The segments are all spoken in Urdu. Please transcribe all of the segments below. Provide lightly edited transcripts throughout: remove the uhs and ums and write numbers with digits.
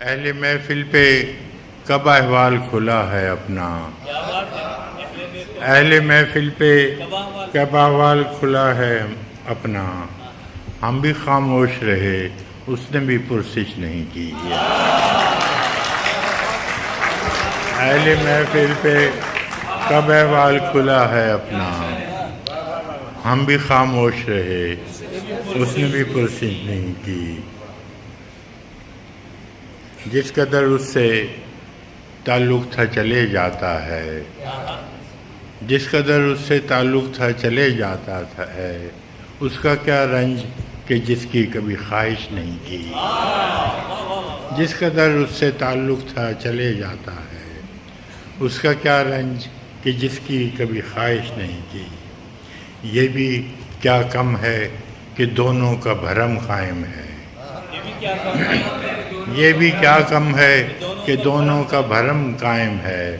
اہل محفل پہ کب احوال کھلا ہے اپنا، اہل محفل پہ کب احوال کھلا ہے اپنا، ہم بھی خاموش رہے اس نے بھی پرسش نہیں کی۔ اہل محفل پہ کب احوال کھلا ہے اپنا، ہم بھی خاموش رہے اس نے بھی پرسش نہیں کی۔ جس قدر اس سے تعلق تھا چلے جاتا ہے، جس قدر اس سے تعلق تھا چلے جاتا ہے، اس کا کیا رنج کہ جس کی کبھی خواہش نہیں کی۔ جس قدر اس سے تعلق تھا چلے جاتا ہے، اس کا کیا رنج کہ جس کی کبھی خواہش نہیں کی۔ یہ بھی کیا کم ہے کہ دونوں کا بھرم قائم ہے، یہ بھی کیا کم ہے کہ دونوں کا بھرم قائم ہے۔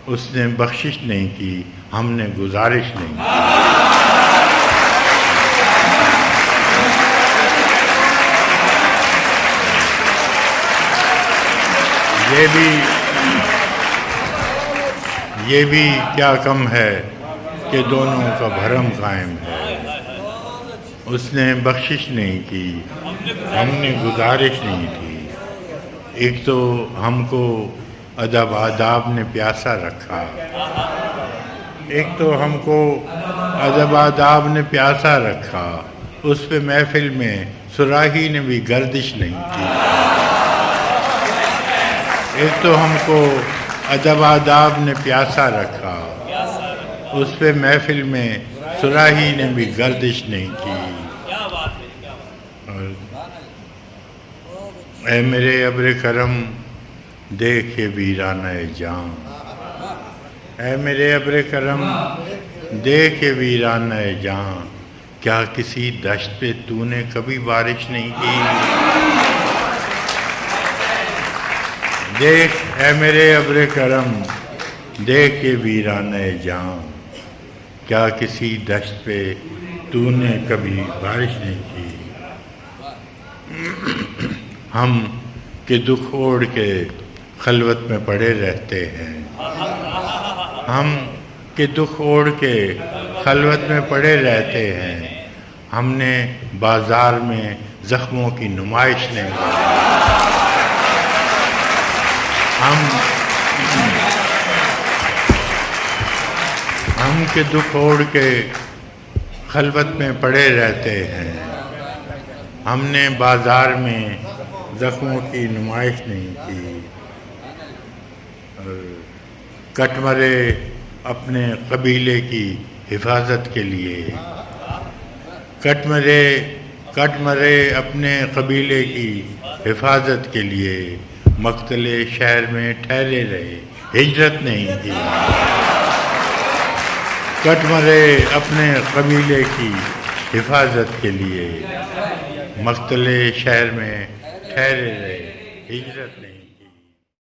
اس نے بخشش نہیں کی، ہم نے گزارش نہیں کی۔ یہ بھی کیا کم ہے کہ دونوں کا بھرم قائم ہے۔ اس نے بخشش نہیں کی، ہم نے گزارش نہیں کی۔ ایک تو ہم کو ادب آداب نے پیاسا رکھا، ایک تو ہم کو ادب آداب نے پیاسا رکھا، اس پہ محفل میں صراحی نے بھی گردش نہیں کی۔ ایک تو ہم کو ادب آداب نے پیاسا رکھا، اس پہ محفل میں صراحی نے بھی گردش نہیں کی۔ اے میرے ابر کرم دیکھ یہ ویرانہ جان، اے میرے ابر کرم دیکھ یہ ویرانہ جان، کیا کسی دشت پہ تو نے کبھی بارش نہیں کی۔ دیکھ اے میرے ابر کرم دیکھ یہ ویرانہ جان، کیا کسی دشت پہ تو نے کبھی بارش نہیں کی۔ ہم کہ دکھ اوڑھ کے خلوت میں پڑے رہتے ہیں، ہم کہ دکھ اوڑھ کے خلوت میں پڑے رہتے ہیں، ہم نے بازار میں زخموں کی نمائش نہیں کی۔ ہم کہ دکھ اوڑھ کے خلوت میں پڑے رہتے ہیں، ہم نے بازار میں زخموں کی نمائش نہیں کی۔ کٹ مرے اپنے قبیلے کی حفاظت کے لیے، کٹ مرے اپنے قبیلے کی حفاظت کے لیے، مقتل شہر میں ٹھہرے رہے ہجرت نہیں کی۔ کٹ مرے اپنے قبیلے کی حفاظت کے لیے، مقتل شہر میں ٹھہرے رہے ہجرت نہیں۔